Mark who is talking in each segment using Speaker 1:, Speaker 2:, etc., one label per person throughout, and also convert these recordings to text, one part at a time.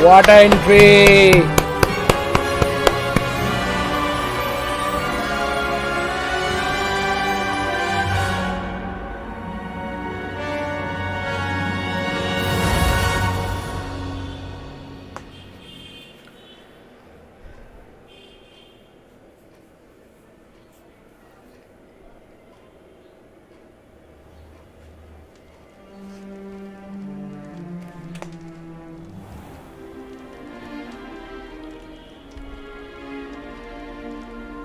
Speaker 1: What a entry!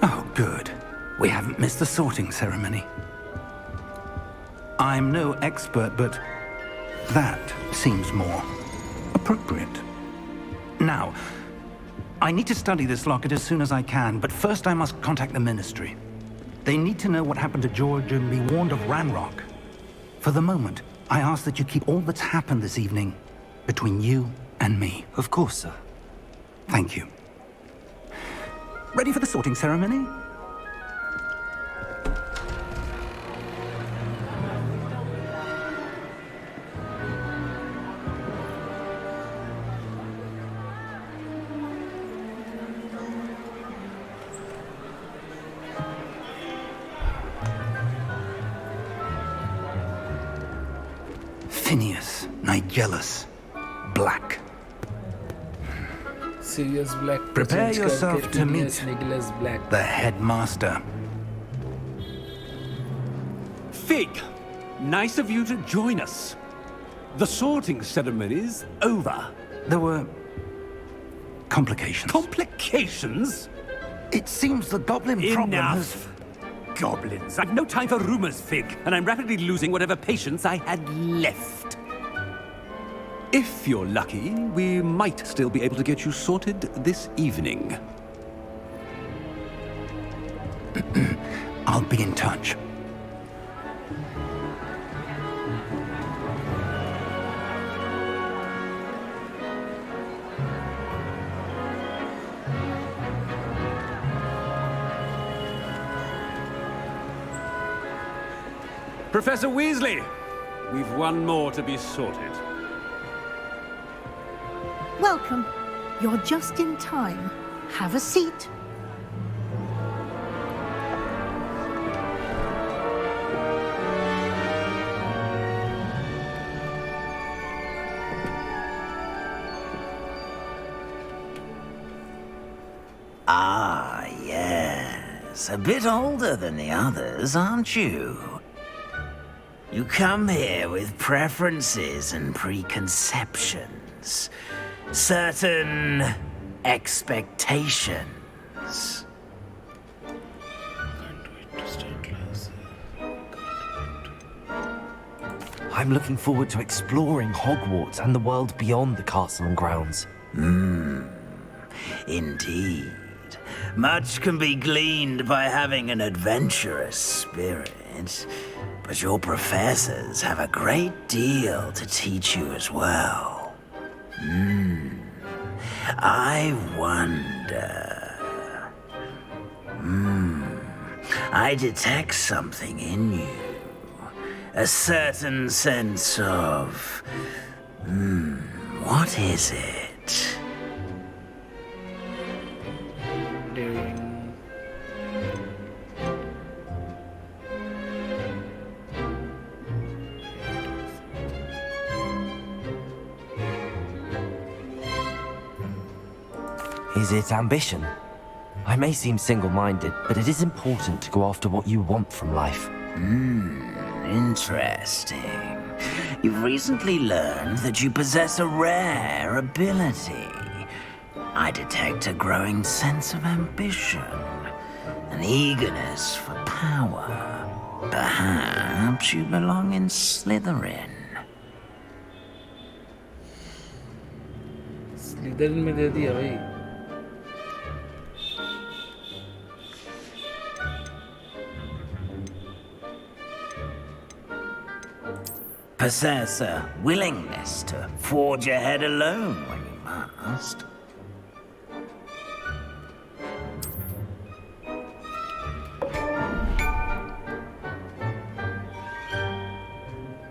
Speaker 2: Oh, good. We haven't missed the sorting ceremony. I'm no expert, but that seems more appropriate. Now, I need to study this locket as soon as I can, but first I must contact the Ministry. They need to know what happened to George and be warned of Ranrock. For the moment, I ask that you keep all that's happened this evening between you and me.
Speaker 3: Of course, sir.
Speaker 2: Thank you. Ready for the sorting ceremony? Phineas, Nigellus, Black.
Speaker 1: Sirius Black.
Speaker 2: Prepare yourself to meet
Speaker 1: Nicholas Black.
Speaker 2: the headmaster.
Speaker 4: Fig, nice of you to join us. The sorting ceremony's over.
Speaker 2: There were complications.
Speaker 4: Complications?
Speaker 2: It seems the goblin problem has...
Speaker 4: Enough! Goblins. I've no time for rumors, Fig, and I'm rapidly losing whatever patience I had left. If you're lucky, we might still be able to get you sorted this evening.
Speaker 2: I'll be in touch.
Speaker 4: Professor Weasley, we've one more to be sorted.
Speaker 5: Welcome. You're just in time. Have a seat.
Speaker 6: Ah, yes. A bit older than the others, aren't you? You come here with preferences and preconceptions. Certain expectations.
Speaker 3: I'm looking forward to exploring Hogwarts and the world beyond the castle and grounds.
Speaker 6: Indeed. Much can be gleaned by having an adventurous spirit, but your professors have a great deal to teach you as well. I wonder... I detect something in you. A certain sense of... what is it?
Speaker 3: Is it ambition? I may seem single-minded, but it is important to go after what you want from life.
Speaker 6: Interesting. You've recently learned that you possess a rare ability. I detect a growing sense of ambition, an eagerness for power. Perhaps you belong in Slytherin.
Speaker 1: Slytherin में दे दिया भाई.
Speaker 6: Possess a willingness to forge ahead alone when you must.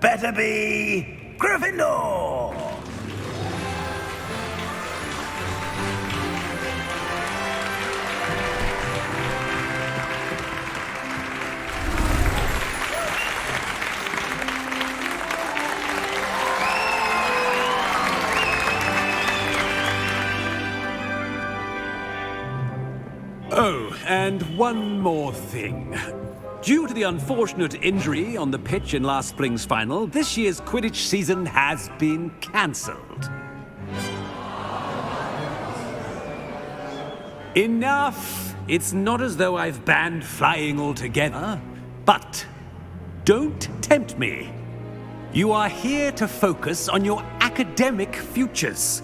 Speaker 6: Better be Gryffindor!
Speaker 4: Oh, and one more thing. Due to the unfortunate injury on the pitch in last spring's final, this year's Quidditch season has been cancelled. Enough! It's not as though I've banned flying altogether, but don't tempt me. You are here to focus on your academic futures.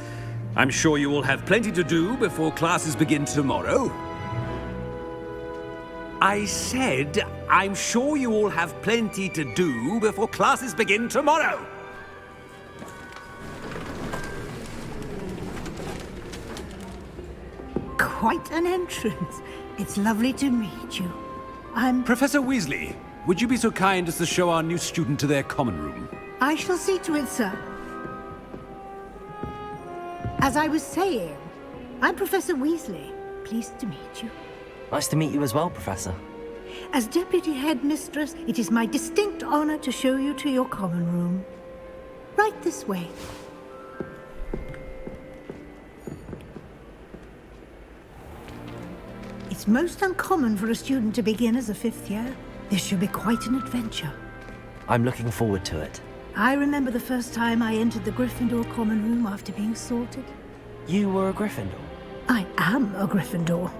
Speaker 4: I'm sure you will have plenty to do before classes begin tomorrow. I said, I'm sure you all have plenty to do before classes begin tomorrow.
Speaker 5: Quite an entrance. It's lovely to meet you.
Speaker 4: Professor Weasley, would you be so kind as to show our new student to their common room?
Speaker 5: I shall see to it, sir. As I was saying, I'm Professor Weasley. Pleased to meet you.
Speaker 3: Nice to meet you as well, Professor.
Speaker 5: As Deputy Headmistress, it is my distinct honor to show you to your common room. Right this way. It's most uncommon for a student to begin as a fifth year. This should be quite an adventure.
Speaker 3: I'm looking forward to it.
Speaker 5: I remember the first time I entered the Gryffindor common room after being sorted.
Speaker 3: You were a Gryffindor?
Speaker 5: I am a Gryffindor.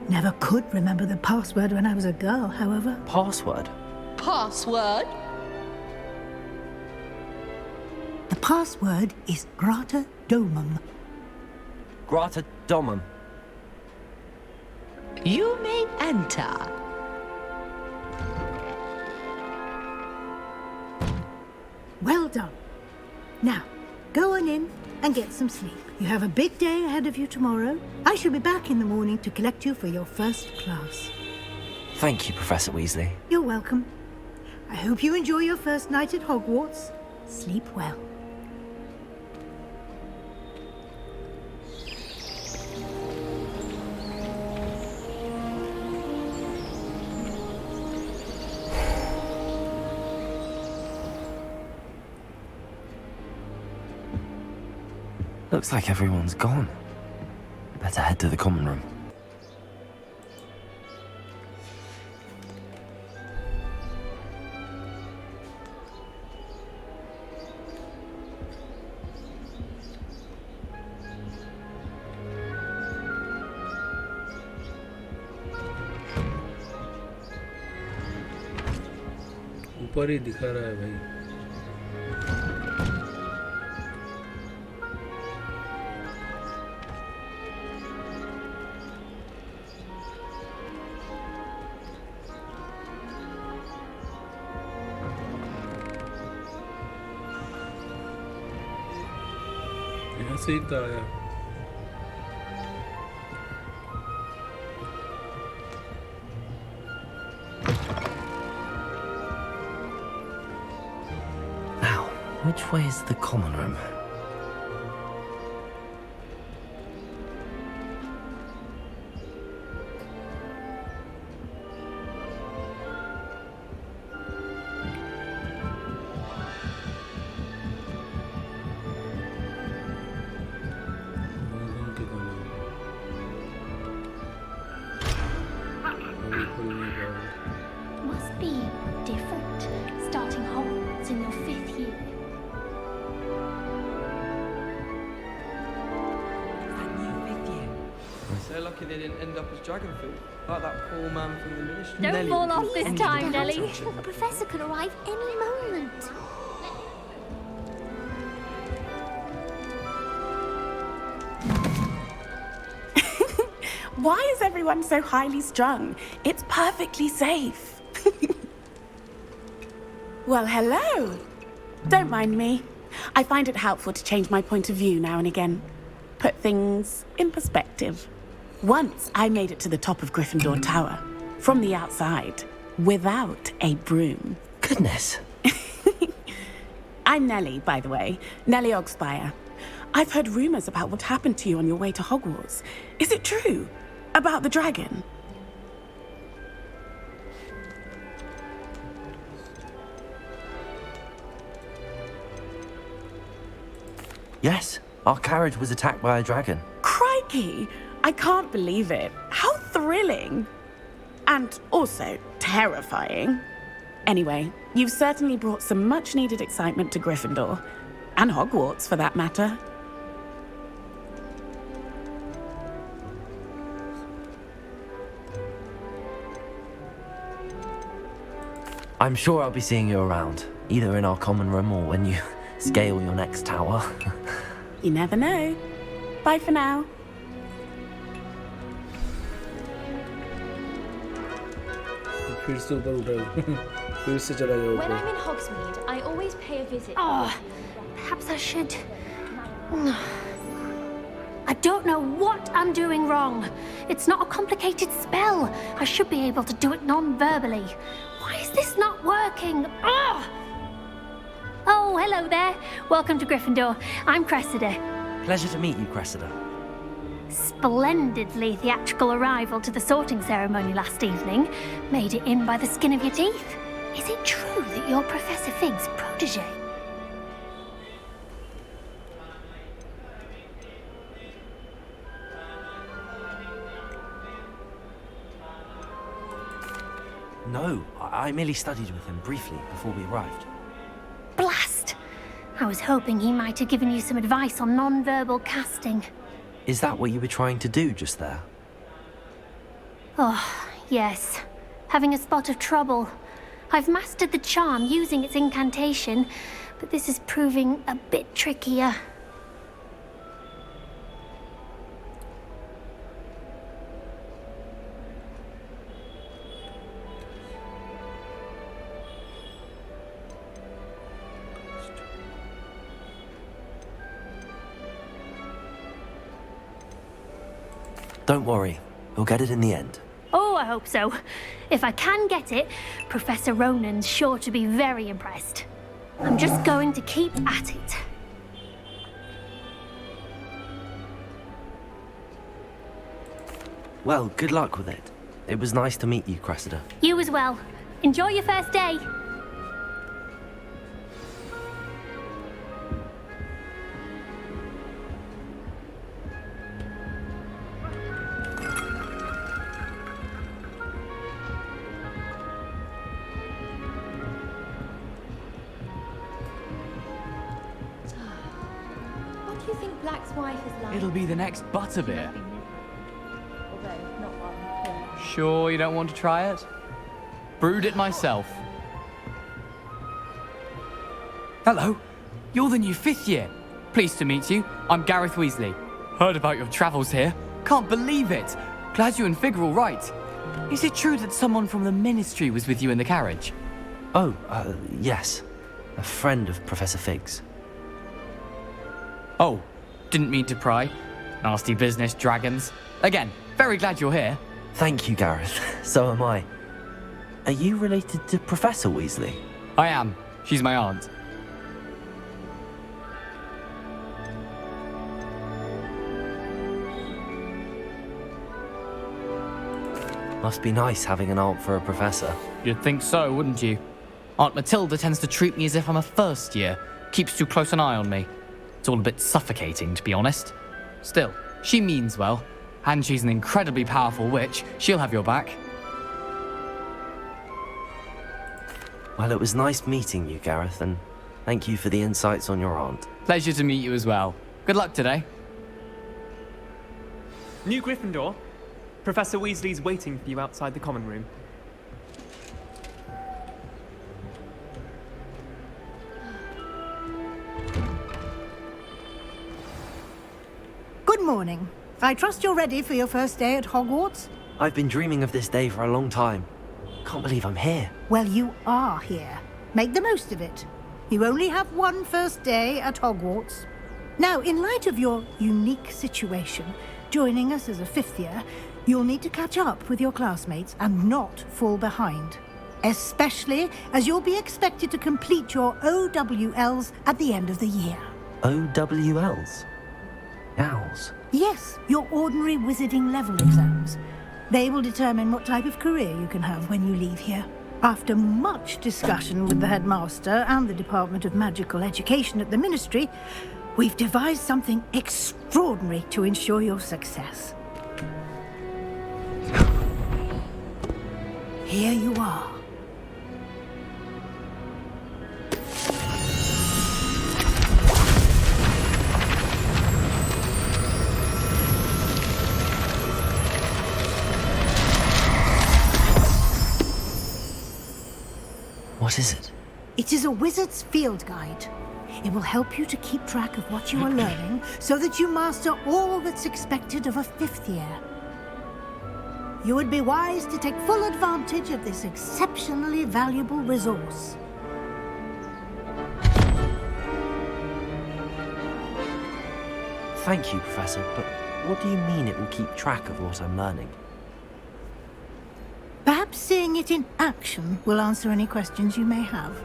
Speaker 5: Never could remember the password when I was a girl, however.
Speaker 3: Password?
Speaker 7: Password?
Speaker 5: The password is Grata Domum.
Speaker 3: Grata Domum.
Speaker 7: You may enter.
Speaker 5: Well done. Now, go on in and get some sleep. You have a big day ahead of you tomorrow. I shall be back in the morning to collect you for your first class.
Speaker 3: Thank you, Professor Weasley.
Speaker 5: You're welcome. I hope you enjoy your first night at Hogwarts. Sleep well.
Speaker 3: Looks like everyone's gone. Better head to the common room.
Speaker 1: ऊपर ही दिखा रहा है भाई. यहाँ से ही तो आया.
Speaker 3: Now, which way is the common room?
Speaker 8: Must be different, starting Hogwarts in your 5th year.
Speaker 9: They're lucky they didn't end up as dragon food, like that poor man from the ministry.
Speaker 8: Don't fall off this time, Nelly. A professor could arrive any moment.
Speaker 10: Why is everyone so highly strung? It's perfectly safe. Well, hello. Don't mind me. I find it helpful to change my point of view now and again. Put things in perspective. Once I made it to the top of Gryffindor Tower, from the outside, without a broom.
Speaker 3: Goodness.
Speaker 10: I'm Nellie, by the way. Nellie Ogspire. I've heard rumors about what happened to you on your way to Hogwarts. Is it true? About the dragon?
Speaker 3: Yes, our carriage was attacked by a dragon.
Speaker 10: Crikey! I can't believe it. How thrilling. And also terrifying. Anyway, you've certainly brought some much-needed excitement to Gryffindor. And Hogwarts, for that matter.
Speaker 3: I'm sure I'll be seeing you around, either in our common room or when you scale your next tower.
Speaker 10: You never know. Bye for now.
Speaker 1: फिर से ऊपर उठा फिर से चला गया
Speaker 8: When
Speaker 1: ऊपर
Speaker 8: I'm in Hogsmeade, I always pay a visit. Oh, perhaps I should. I don't know what I'm doing wrong. It's not a complicated spell. I should be able to do it non-verbally. Why is this not working? Oh, hello there. Welcome to Gryffindor. I'm Cressida.
Speaker 3: Pleasure to meet you, Cressida.
Speaker 8: Splendidly theatrical arrival to the sorting ceremony last evening. Made it in by the skin of your teeth. Is it true that you're Professor Fig's protege?
Speaker 3: No, I merely studied with him briefly before we arrived.
Speaker 8: Blast! I was hoping he might have given you some advice on non-verbal casting.
Speaker 3: Is that what you were trying to do just there?
Speaker 8: Oh, yes. Having a spot of trouble. I've mastered the charm using its incantation, but this is proving a bit trickier.
Speaker 3: Don't worry, we'll get it in the end.
Speaker 8: Oh, I hope so. If I can get it, Professor Ronan's sure to be very impressed. I'm just going to keep at it.
Speaker 3: Well, good luck with it. It was nice to meet you, Cressida.
Speaker 8: You as well. Enjoy your first day.
Speaker 11: What do you think Black's wife is like?
Speaker 12: It'll be the next butterbeer.
Speaker 11: Although not one.
Speaker 12: Sure you don't want to try it? Brewed it myself. Hello, you're the new 5th year. Pleased to meet you. I'm Gareth Weasley. Heard about your travels here. Can't believe it. Glad you and Fig are all right. Is it true that someone from the Ministry was with you in the carriage?
Speaker 3: Oh, yes. A friend of Professor Fig's.
Speaker 12: Oh, didn't mean to pry. Nasty business, dragons. Again, very glad you're here.
Speaker 3: Thank you, Gareth. So am I. Are you related to Professor Weasley?
Speaker 12: I am. She's my aunt.
Speaker 3: Must be nice having an aunt for a professor.
Speaker 12: You'd think so, wouldn't you? Aunt Matilda tends to treat me as if I'm a first year. Keeps too close an eye on me. It's all a bit suffocating, to be honest. Still, she means well. And she's an incredibly powerful witch. She'll have your back.
Speaker 3: Well, it was nice meeting you, Gareth, and thank you for the insights on your aunt.
Speaker 12: Pleasure to meet you as well. Good luck today.
Speaker 13: New Gryffindor. Professor Weasley's waiting for you outside the common room.
Speaker 5: Good morning. I trust you're ready for your first day at Hogwarts?
Speaker 3: I've been dreaming of this day for a long time. Can't believe I'm here.
Speaker 5: Well, you are here. Make the most of it. You only have one first day at Hogwarts. Now, in light of your unique situation, joining us as a 5th year, you'll need to catch up with your classmates and not fall behind. Especially as you'll be expected to complete your OWLs at the end of the year.
Speaker 3: OWLs? Owls?
Speaker 5: Yes, your ordinary wizarding level exams. They will determine what type of career you can have when you leave here. After much discussion with the headmaster and the Department of Magical Education at the Ministry, we've devised something extraordinary to ensure your success. Here you are.
Speaker 3: What is it?
Speaker 5: It is a wizard's field guide. It will help you to keep track of what you are learning so that you master all that's expected of a 5th year. You would be wise to take full advantage of this exceptionally valuable resource.
Speaker 3: Thank you, Professor, but what do you mean it will keep track of what I'm learning?
Speaker 5: Perhaps seeing it in action will answer any questions you may have.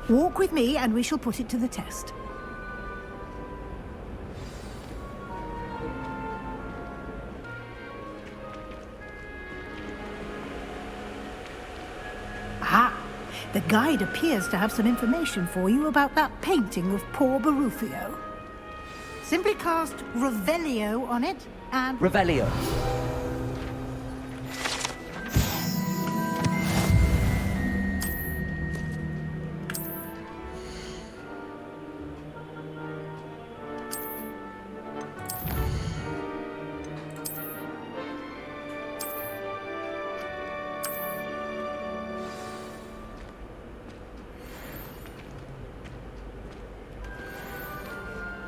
Speaker 5: Walk with me and we shall put it to the test. Ah, the guide appears to have some information for you about that painting of poor Barufio. Simply cast Revelio on it and...
Speaker 3: Revelio.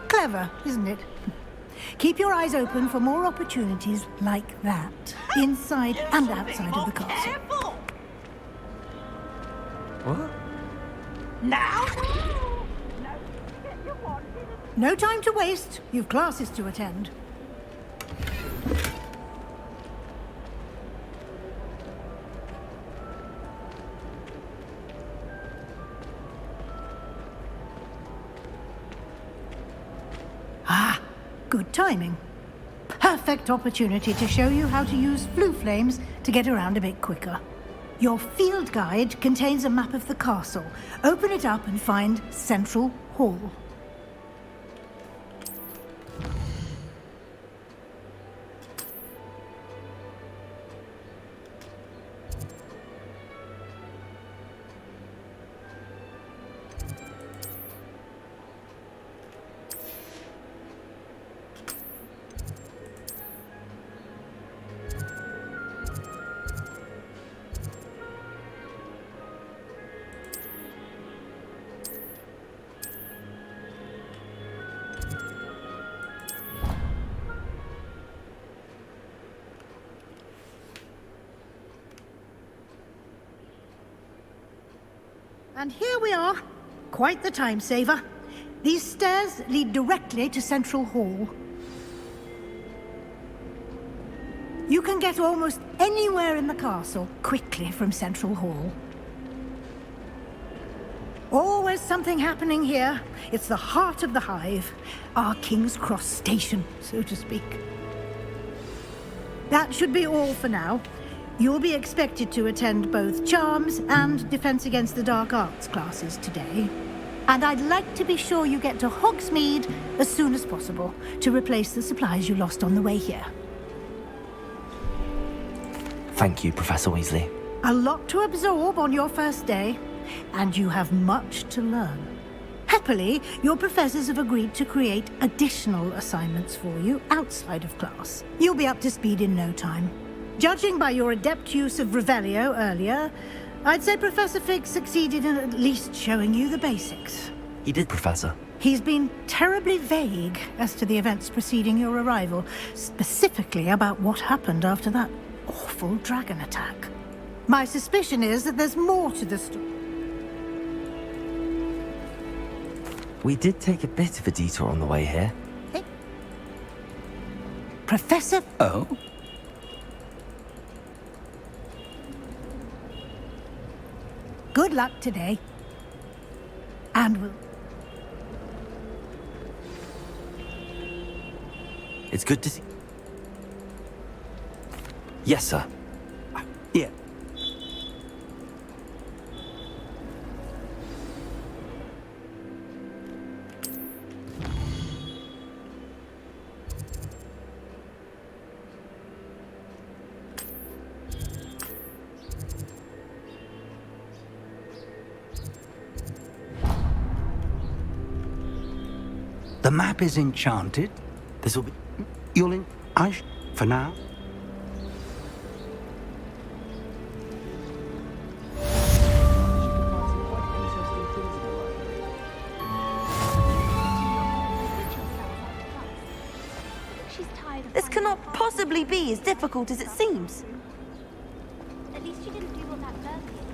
Speaker 5: Clever, isn't it? Keep your eyes open for more opportunities like that, inside and outside of the castle.
Speaker 6: Careful!
Speaker 3: What?
Speaker 6: Now?
Speaker 5: No time to waste. You've classes to attend. Ah, good timing. Perfect opportunity to show you how to use flue flames to get around a bit quicker. Your field guide contains a map of the castle. Open it up and find Central Hall. And here we are. Quite the time saver. These stairs lead directly to Central Hall. You can get almost anywhere in the castle quickly from Central Hall. Always something happening here. It's the heart of the hive. Our King's Cross station, so to speak. That should be all for now. You'll be expected to attend both Charms and Defense Against the Dark Arts classes today. And I'd like to be sure you get to Hogsmeade as soon as possible to replace the supplies you lost on the way here.
Speaker 3: Thank you, Professor Weasley.
Speaker 5: A lot to absorb on your first day, and you have much to learn. Happily, your professors have agreed to create additional assignments for you outside of class. You'll be up to speed in no time. Judging by your adept use of Revelio earlier, I'd say Professor Fig succeeded in at least showing you the basics.
Speaker 3: He did, Professor.
Speaker 5: He's been terribly vague as to the events preceding your arrival, specifically about what happened after that awful dragon attack. My suspicion is that there's more to the story.
Speaker 3: We did take a bit of a detour on the way here.
Speaker 5: Hey. Professor...
Speaker 3: Oh?
Speaker 5: Good luck today. And we'll...
Speaker 3: It's good to see... Yes, sir.
Speaker 2: Yeah. The map is enchanted. This'll be... You'll in... For now.
Speaker 14: This cannot possibly be as difficult as it seems.
Speaker 8: At least you didn't do what that Berkeley did.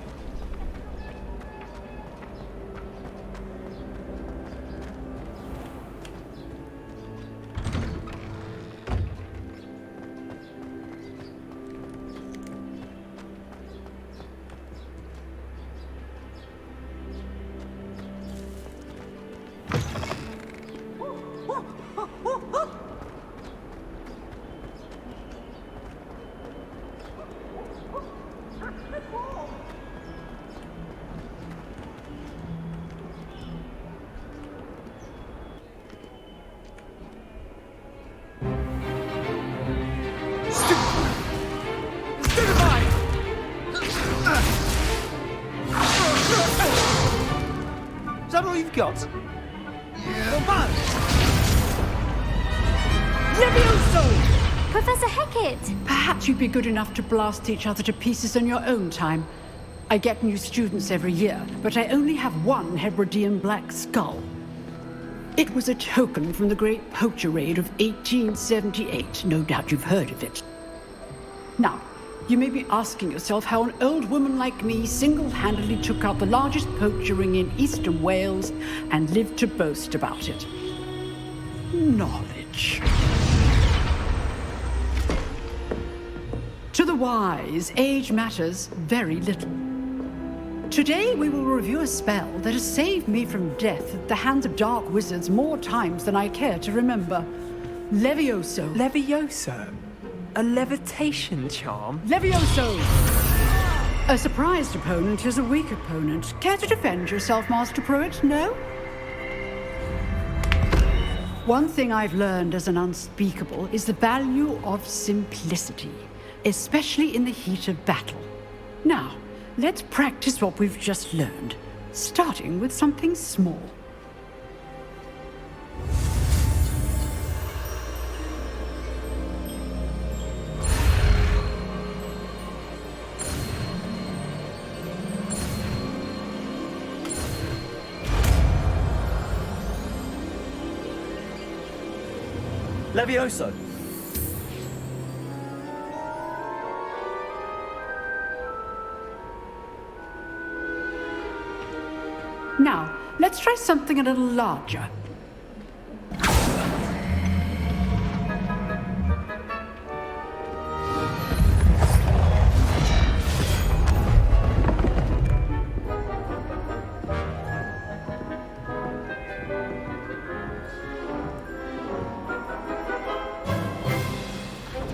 Speaker 15: Is that all you've got? Yeah.
Speaker 8: Levioso! Professor Hecat!
Speaker 16: Perhaps you'd be good enough to blast each other to pieces in your own time. I get new students every year, but I only have one Hebridean black skull. It was a token from the Great Poacher Raid of 1878. No doubt you've heard of it. Now, you may be asking yourself how an old woman like me single-handedly took out the largest poacher ring in eastern Wales and lived to boast about it. Knowledge. To the wise, age matters very little. Today we will review a spell that has saved me from death at the hands of dark wizards more times than I care to remember. Levioso.
Speaker 13: Levioso? A levitation charm?
Speaker 16: Levioso! A surprised opponent is a weak opponent. Care to defend yourself, Master Pruitt? No? One thing I've learned as an unspeakable is the value of simplicity, especially in the heat of battle. Now, let's practice what we've just learned, starting with something small.
Speaker 15: Levioso.
Speaker 16: Now, let's try something a little larger.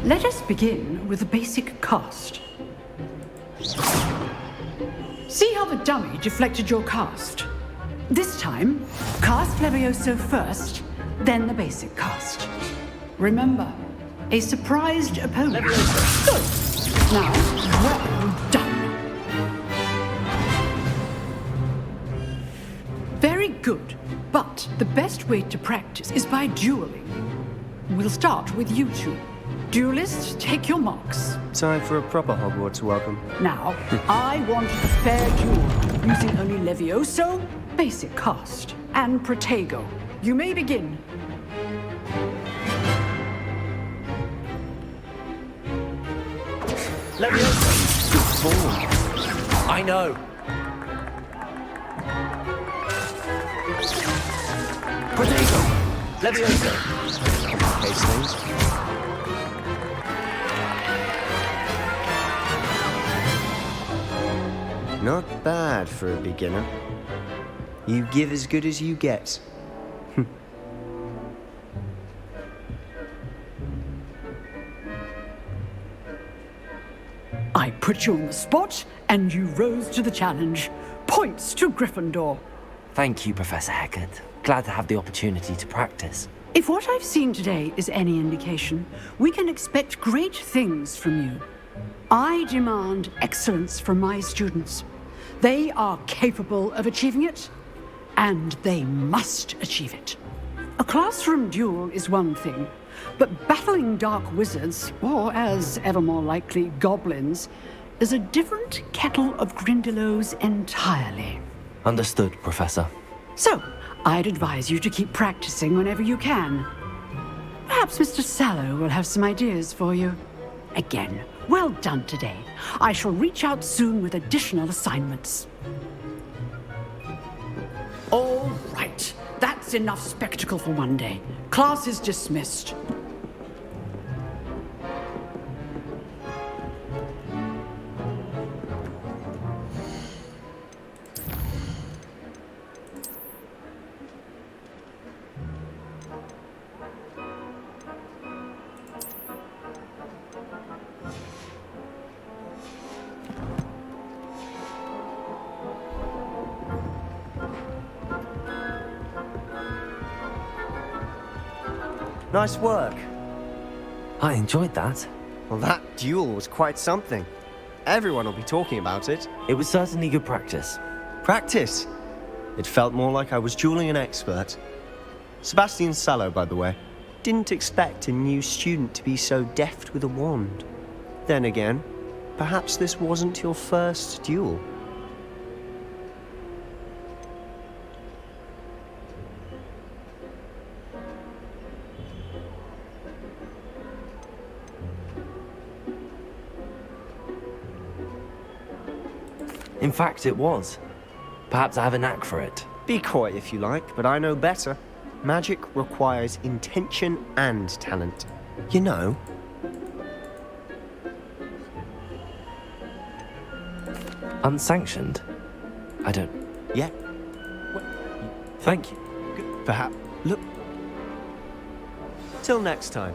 Speaker 16: Let us begin with a basic cast. See how the dummy deflected your cast? This time, cast Levioso first, then the basic cast. Remember, a surprised opponent. Good. Now, well done. Very good, but the best way to practice is by dueling. We'll start with you two. Duelists, take your marks.
Speaker 15: Time for a proper Hogwarts welcome.
Speaker 16: Now, I want a fair duel, using only Levioso, basic cast, and Protego. You may begin.
Speaker 15: Levioso! Good ball. I know. Protego! Levioso! Case things. Not bad for a beginner. You give as good as you get.
Speaker 16: I put you on the spot, and you rose to the challenge. Points to Gryffindor.
Speaker 3: Thank you, Professor Hecat. Glad to have the opportunity to practice.
Speaker 16: If what I've seen today is any indication, we can expect great things from you. I demand excellence from my students. They are capable of achieving it, and they must achieve it. A classroom duel is one thing, but battling dark wizards, or as ever more likely, goblins, is a different kettle of Grindylows entirely.
Speaker 3: Understood, Professor.
Speaker 16: So, I'd advise you to keep practicing whenever you can. Perhaps Mr. Sallow will have some ideas for you. Again, well done today. I shall reach out soon with additional assignments. All right. That's enough spectacle for one day. Class is dismissed.
Speaker 15: Nice work.
Speaker 3: I enjoyed that.
Speaker 15: Well, that duel was quite something. Everyone will be talking about it.
Speaker 3: It was certainly good practice.
Speaker 15: Practice? It felt more like I was dueling an expert. Sebastian Sallow, by the way. Didn't expect a new student to be so deft with a wand. Then again, perhaps this wasn't your first duel.
Speaker 3: In fact, it was. Perhaps I have a knack for it.
Speaker 15: Be coy if you like, but I know better. Magic requires intention and talent. You know?
Speaker 3: Unsanctioned? I don't...
Speaker 15: Yeah.
Speaker 3: Thank you.
Speaker 15: Perhaps. Look. Till next time.